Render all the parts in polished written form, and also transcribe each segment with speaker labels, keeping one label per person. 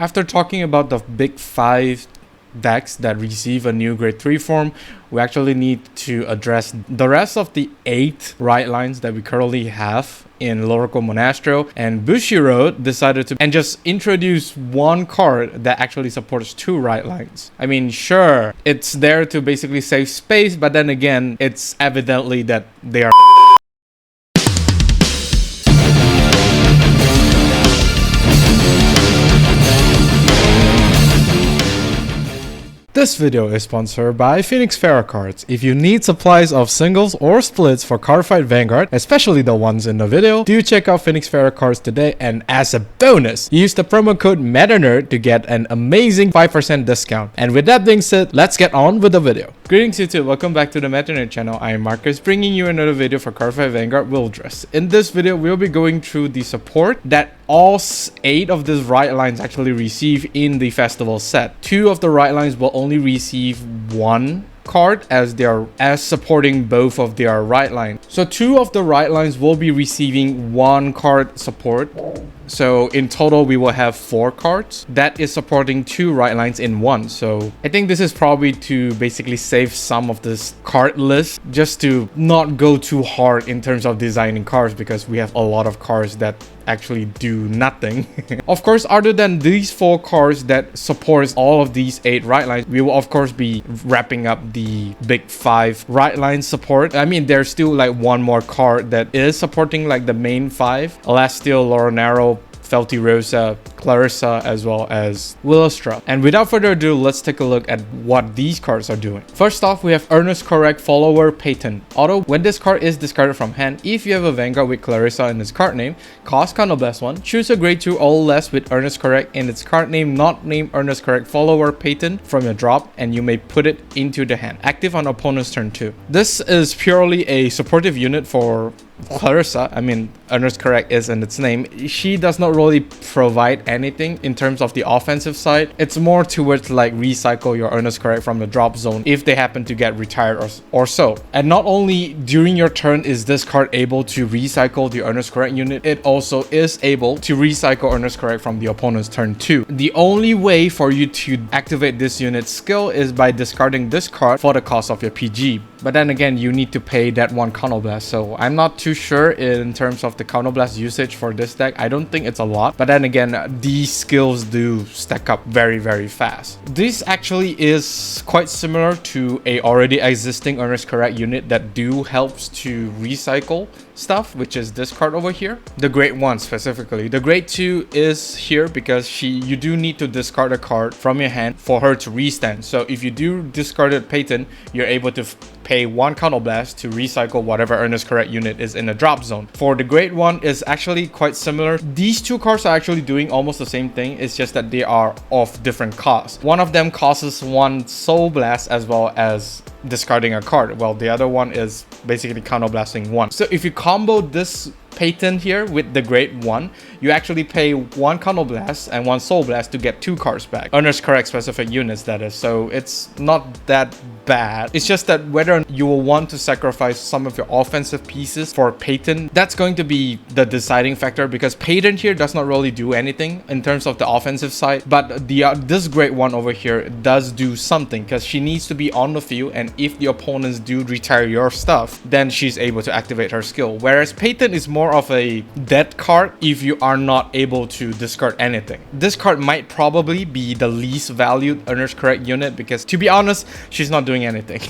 Speaker 1: After talking about the big 5 decks that receive a new grade 3 form, we actually need to address the rest of the 8 ridelines that we currently have in Lyrical Monasterio. And Bushiroad decided to just introduce one card that actually supports 2 ridelines. I mean, sure, it's there to basically save space, but then again, it's evidently that they are This video is sponsored by Phoenix Pharos Cards. If you need supplies of singles or splits for Cardfight Vanguard, especially the ones in the video, do check out Phoenix Pharos Cards today, and as a bonus, use the promo code MetaNerd to get an amazing 5% discount. And with that being said, let's get on with the video. Greetings YouTube, welcome back to the MetaNerd channel. I am Marcus, bringing you another video for Cardfight Vanguard Willdress. In this video, we'll be going through the support that all 8 of these ridelines actually receive in the festival set. 2 of the ridelines will only receive 1 card as supporting both of their ridelines. So 2 of the ridelines will be receiving 1 card support. So in total, we will have 4 cards that is supporting 2 ridelines in 1. So I think this is probably to basically save some of this card list, just to not go too hard in terms of designing cards, because we have a lot of cards that actually do nothing. Of course, other than these 4 cards that supports all of these 8 ridelines, we will of course be wrapping up the big 5 rideline support. I mean, there's still like 1 more card that is supporting like the main 5: Elasteel, Loronaro, Feltyrosa, Clarissa, as well as Willdress. And without further ado, let's take a look at what these cards are doing. First off, we have Earnescorrect follower Payton. Although when this card is discarded from hand, if you have a Vanguard with Clarissa in its card name, cost Counterblast 1, choose a grade 2 or less with Earnescorrect in its card name not named Earnescorrect follower Payton from your drop, and you may put it into the hand. Active on opponent's turn 2. This is purely a supportive unit for Clarissa. I mean, Earnescorrect is in its name. She does not really provide anything in terms of the offensive side. It's more towards like recycle your Earnescorrect from the drop zone if they happen to get retired or so. And not only during your turn is this card able to recycle the Earnescorrect unit, it also is able to recycle Earnescorrect from the opponent's turn 2. The only way for you to activate this unit's skill is by discarding this card for the cost of your PG. But then again, you need to pay that 1 Counterblast. So I'm not too sure in terms of the Counterblast usage for this deck. I don't think it's a lot. But then again, these skills do stack up very, very fast. This actually is quite similar to a already existing Earnescorrect unit that helps to recycle stuff, which is this card over here, the grade 1 specifically. The grade 2 is here because you do need to discard a card from your hand for her to restand. So if you do discard it Payton, you're able to pay 1 Counterblast to recycle whatever Earnescorrect unit is in the drop zone. For the grade 1 is actually quite similar. These 2 cards are actually doing almost the same thing. It's just that they are of different costs. One of them costs 1 Soul Blast as well as discarding a card, while the other one is basically counterblasting 1. So if you combo this Payton here with the grade 1, you actually pay 1 Counterblast and 1 Soul Blast to get 2 cards back. Earnescorrect specific units, that is. So it's not that bad. It's just that whether you will want to sacrifice some of your offensive pieces for Payton, that's going to be the deciding factor, because Payton here does not really do anything in terms of the offensive side, but this grade 1 over here does do something, because she needs to be on the field, and if the opponents do retire your stuff, then she's able to activate her skill. Whereas Payton is more of a dead card if you are not able to discard anything. This card might probably be the least valued Earnescorrect unit, because to be honest, she's not doing anything.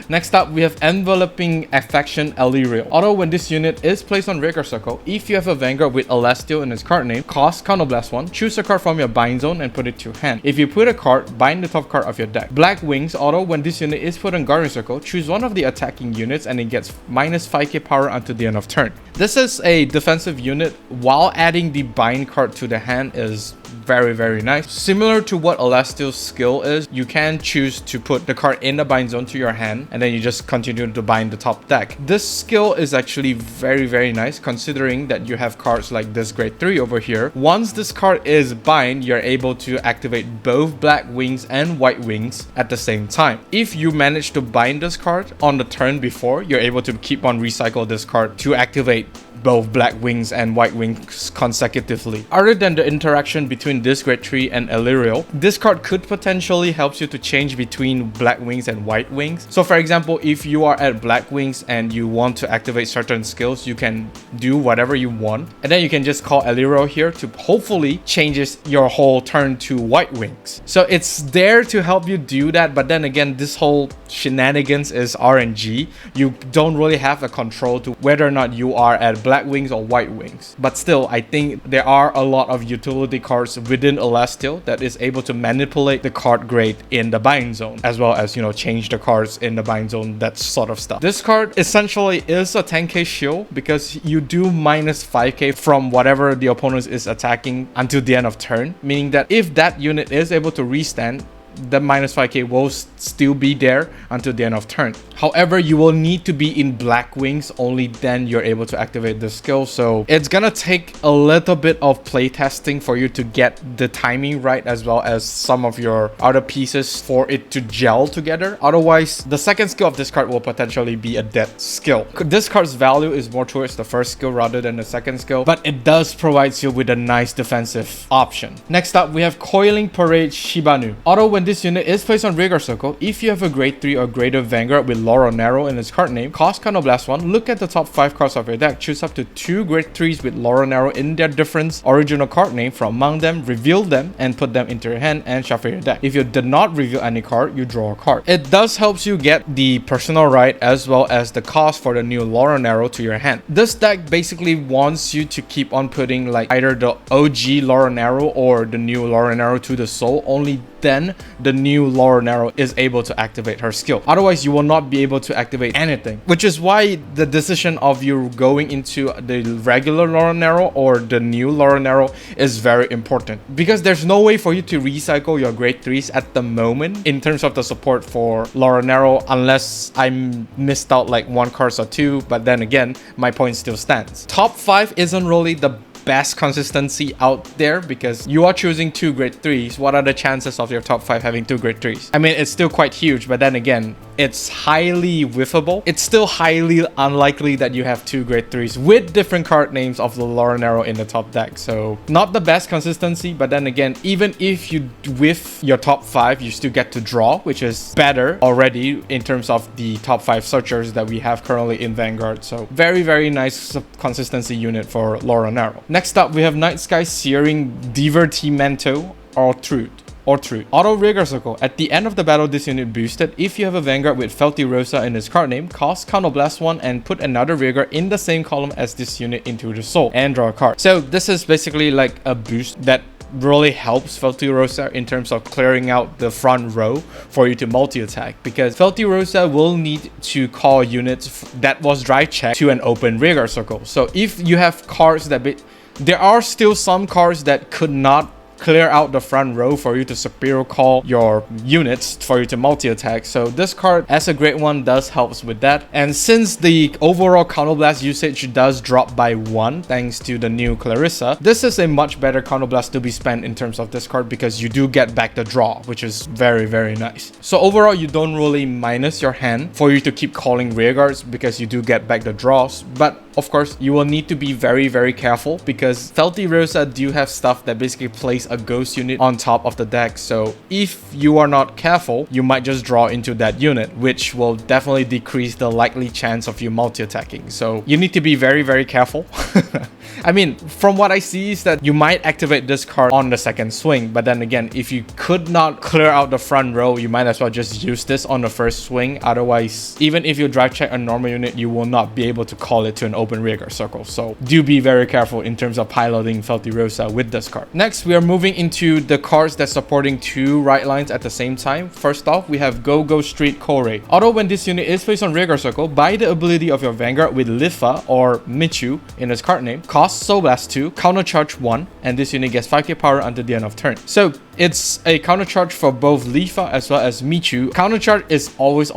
Speaker 1: Next up, we have Enveloping Affection Eliriel. Although when this unit is placed on Raker Circle, if you have a Vanguard with Elasteel in its card name, cost Counterblast 1, choose a card from your bind zone and put it to hand. If you put a card, bind the top card of your deck. Black Wings. Although when this unit is put on Guardian Circle, choose one of the attacking units and it gets minus 5k power until the end of turn. This is a defensive unit while adding the bind card to the hand is very, very nice. Similar to what Elasteel's skill is, you can choose to put the card in the bind zone to your hand and then you just continue to bind the top deck. This skill is actually very, very nice considering that you have cards like this grade 3 over here. Once this card is bind, you're able to activate both Black Wings and White Wings at the same time. If you manage to bind this card on the turn before, you're able to keep on recycle this card to activate both black wings and white wings consecutively. Other than the interaction between this grade 3 and Eliriel, this card could potentially help you to change between black wings and white wings. So for example, if you are at black wings and you want to activate certain skills, you can do whatever you want, and then you can just call Eliriel here to hopefully changes your whole turn to white wings. So it's there to help you do that, but then again, this whole shenanigans is RNG. You don't really have a control to whether or not you are at black wings or white wings. But still, I think there are a lot of utility cards within Celestial that is able to manipulate the card grade in the buying zone, as well as, you know, change the cards in the buying zone, that sort of stuff. This card essentially is a 10k shield because you do minus 5k from whatever the opponent is attacking until the end of turn, meaning that if that unit is able to restand, the minus 5k will still be there until the end of turn. However, you will need to be in black wings, only then you're able to activate the skill. So it's gonna take a little bit of play testing for you to get the timing right, as well as some of your other pieces for it to gel together. Otherwise, the second skill of this card will potentially be a dead skill. This card's value is more towards the first skill rather than the second skill, but it does provide you with a nice defensive option. Next up, we have Coiling Parade Shibanu. Auto when this unit is placed on Rigor Circle, if you have a grade 3 or greater Vanguard with Laura in its card name, cost Counterblast 1, look at the top 5 cards of your deck, choose up to 2 grade 3s with Laura in their different original card name from among them, reveal them, and put them into your hand and shuffle your deck. If you did not reveal any card, you draw a card. It does help you get the personal right as well as the cost for the new Laura to your hand. This deck basically wants you to keep on putting like either the OG Laura or the new Laura to the soul, only then the new Laura is able to activate her skill. Otherwise, you will not be able to activate anything, which is why the decision of you going into the regular Laura or the new Laura is very important, because there's no way for you to recycle your grade 3s at the moment in terms of the support for Laura unless I missed out like 1 card or 2, but then again, my point still stands. Top 5 isn't really the best consistency out there because you are choosing 2 grade 3s. What are the chances of your top 5 having 2 grade 3s? I mean, it's still quite huge, but then again, it's highly whiffable. It's still highly unlikely that you have 2 grade 3s with different card names of the Laura in the top deck. So not the best consistency, but then again, even if you whiff your top 5, you still get to draw, which is better already in terms of the top 5 searchers that we have currently in Vanguard. So very, very nice consistency unit for Laura. Next up, we have Night Sky Searing Divertimento Ortrud. Auto Rigor Circle. At the end of the battle, this unit boosted. If you have a Vanguard with Felty in its card name, cost Counterblast 1 and put another Rigor in the same column as this unit into the soul and draw a card. So this is basically like a boost that really helps Felty in terms of clearing out the front row for you to multi-attack, because Felty will need to call units that was drive checked to an open Rigor Circle. So if you have cards that there are still some cards that could not clear out the front row for you to superior call your units for you to multi-attack. So this card as a grade 1 does helps with that. And since the overall counterblast usage does drop by 1 thanks to the new Clarissa, this is a much better counterblast to be spent in terms of this card, because you do get back the draw, which is very, very nice. So overall, you don't really minus your hand for you to keep calling rearguards because you do get back the draws. But of course, you will need to be very, very careful, because Felty do have stuff that basically plays a ghost unit on top of the deck. So if you are not careful, you might just draw into that unit, which will definitely decrease the likely chance of you multi-attacking. So you need to be very, very careful. I mean, from what I see is that you might activate this card on the second swing, but then again, if you could not clear out the front row, you might as well just use this on the first swing. Otherwise, even if you drive check a normal unit, you will not be able to call it to an open Rigor Circle. So do be very careful in terms of piloting Felty with this card. Next, we are moving into the cards that's supporting 2 right lines at the same time. First off, we have Go Street Cooray. Although when this unit is placed on Rigor Circle, buy the ability of your Vanguard with Lympha or Michu in its card name, cost Soul Blast 2, countercharge 1, and this unit gets 5k power until the end of turn. So it's a countercharge for both Lympha as well as Michu. Countercharge is always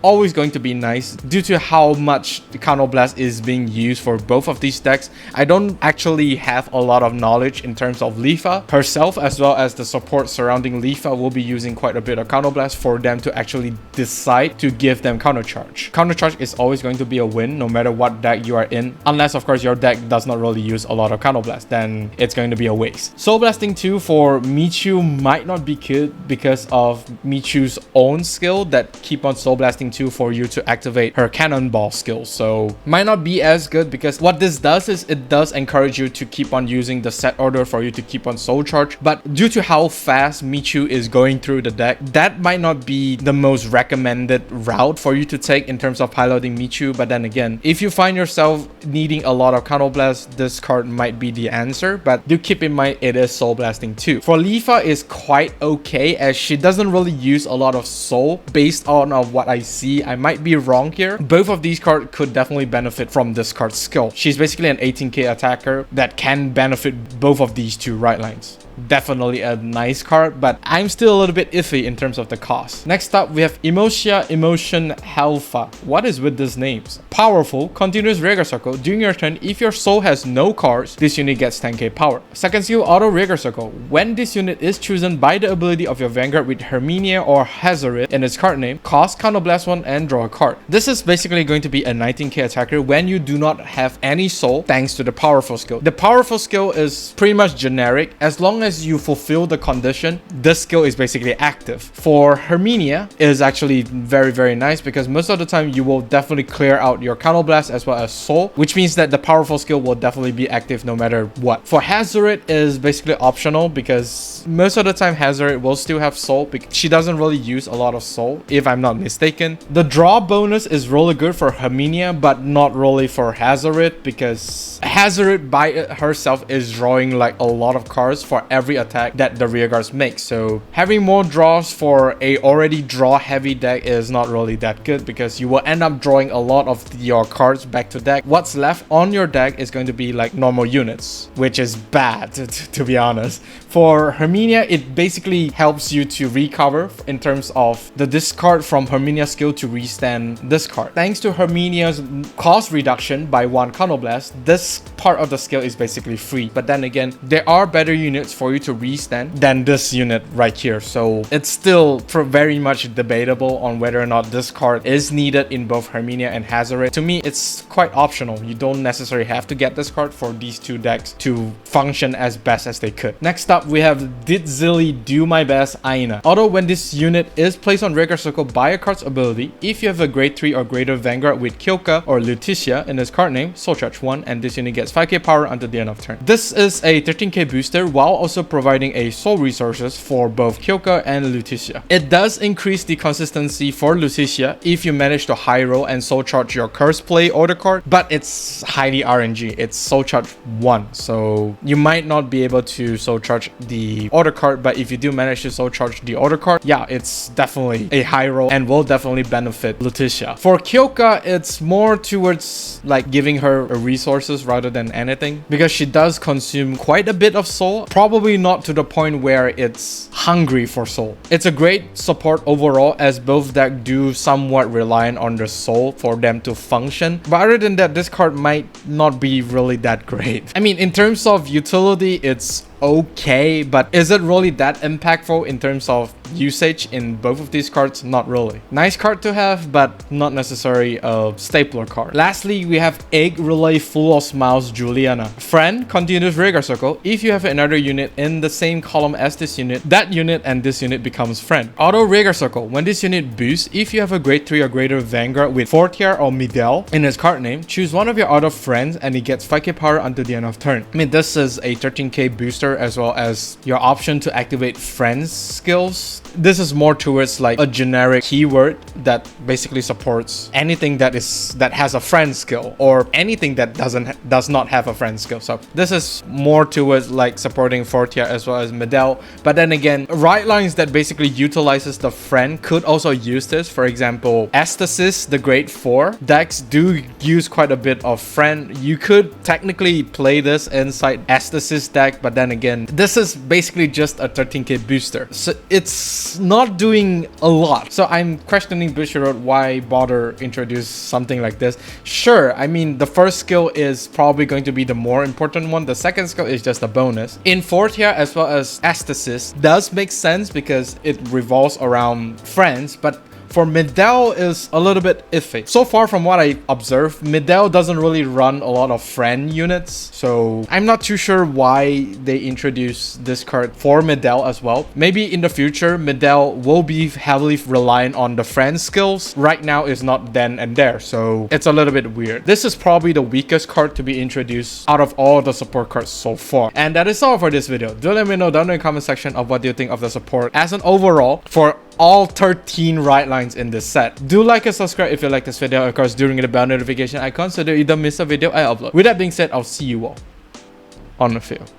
Speaker 1: always going to be nice due to how much the Counterblast is being used for both of these decks. I don't actually have a lot of knowledge in terms of Lyrica herself, as well as the support surrounding Lyrica will be using quite a bit of Counterblast for them to actually decide to give them Countercharge. Countercharge is always going to be a win no matter what deck you are in, unless of course your deck does not really use a lot of Counterblast, then it's going to be a waste. Soul Blasting 2 for Michu might not be good because of Michu's own skill that keep on Soul Blasting 2 for you to activate her Cannonball skill, so might not be as good, because what this does is it does encourage you to keep on using the set order for you to keep on Soul Charge, but due to how fast Michu is going through the deck, that might not be the most recommended route for you to take in terms of piloting Michu. But then again, if you find yourself needing a lot of Counterblast, this card might be the answer, but do keep in mind it is Soul Blasting 2. For Lyrica is quite okay, as she doesn't really use a lot of soul based on what I see. I might be wrong here. Both of these cards could definitely benefit from this card's skill. She's basically an 18k attacker that can benefit both of these two right lines. Definitely a nice card, but I'm still a little bit iffy in terms of the cost. Next up, we have Emotia, Emotion, Halpha. What is with these names? Powerful, continuous Rearguard Circle. During your turn, if your soul has no cards, this unit gets 10k power. Second skill, Auto Rearguard Circle. When this unit is chosen by the ability of your Vanguard with Herminia or Hazoret in its card name, cost Counterblast 1 and draw a card. This is basically going to be a 19k attacker when you do not have any soul, thanks to the powerful skill. The powerful skill is pretty much generic. As long as you fulfill the condition, this skill is basically active. For Herminia, it is actually very nice, because most of the time you will definitely clear out your Counterblast as well as soul, which means that the powerful skill will definitely be active no matter what. For Hazoret is basically optional, because most of the time Hazoret will still have soul, because she doesn't really use a lot of soul, if I'm not mistaken. The draw bonus is really good for Herminia, but not really for Hazoret, because Hazoret by herself is drawing like a lot of cards for every attack that the rear guards make, so having more draws for a already draw heavy deck is not really that good, because you will end up drawing a lot of your cards back to deck. What's left on your deck is going to be like normal units, which is bad to be honest. For Herminia, it basically helps you to recover in terms of the discard from Herminia skill to restand this card. Thanks to Herminia's cost reduction by 1 Counterblast, this part of the skill is basically free. But then again, there are better units for you to restand than this unit right here, so it's still very much debatable on whether or not this card is needed in both Herminia and Hazoret. To me, it's quite optional. You don't necessarily have to get this card for these two decks to function as best as they could. Next up, we have Ditzily, Do My Best, Ainia. Although when this unit is placed on Rearguard Circle by a card's ability, if you have a grade 3 or greater Vanguard with Kyoka or Lutetia in its card name, Soul Charge 1, and this unit gets 5k power until the end of turn. This is a 13k booster while also providing a soul resources for both Kyoka and Lutetia. It does increase the consistency for Lutetia if you manage to high roll and soul charge your curse play order card, but it's highly RNG. It's soul charge 1, so you might not be able to soul charge the order card, but if you do manage to soul charge the order card, yeah, it's definitely a high roll and will definitely benefit Lutetia. For Kyoka, it's more towards like giving her resources rather than anything, because she does consume quite a bit of soul, probably not to the point where it's hungry for soul. It's a great support overall, as both decks do somewhat reliant on the soul for them to function, but other than that, this card might not be really that great. I mean, in terms of utility, it's okay, but is it really that impactful in terms of usage in both of these cards? Not really. Nice card to have, but not necessarily a stapler card. Lastly, we have Egg Relay Full of Smiles, Juliana. Friend, continuous Rearguard Circle. If you have another unit in the same column as this unit, that unit and this unit becomes friend. Auto Rearguard Circle. When this unit boosts, if you have a grade 3 or greater Vanguard with Fortier or Midel in its card name, choose one of your other friends and it gets 5k power until the end of turn. I mean, this is a 13k booster, as well as your option to activate friends skills. This is more towards like a generic keyword that basically supports anything that has a friend skill, or anything that does not have a friend skill. So this is more towards like supporting Fortia as well as Medel. But then again, ridelines that basically utilizes the friend could also use this. For example, Estasis, the grade 4 decks do use quite a bit of friend. You could technically play this inside Estasis deck, but then again, again, this is basically just a 13k booster, so it's not doing a lot. So I'm questioning Bushiroad why bother introduce something like this. Sure, I mean, the first skill is probably going to be the more important one. The second skill is just a bonus. In Fortia as well as Estasis does make sense because it revolves around friends, but for Midel is a little bit iffy. So far from what I observed, Midel doesn't really run a lot of friend units, so I'm not too sure why they introduced this card for Midel as well. Maybe in the future, Midel will be heavily reliant on the friend skills. Right now is not then and there, so it's a little bit weird. This is probably the weakest card to be introduced out of all the support cards so far. And that is all for this video. Do let me know down in the comment section of what you think of the support as an overall for all 13 ridelines in this set. Do like and subscribe if you like this video. Of course, during the bell notification icon so that you don't miss a video I upload. With that being said, I'll see you all on the field.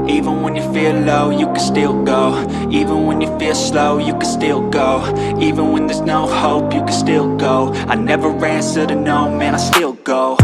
Speaker 2: Even when you feel low, you can still go. Even when you feel slow, you can still go. Even when there's no hope, you can still go. I never answer to no, man, I still go.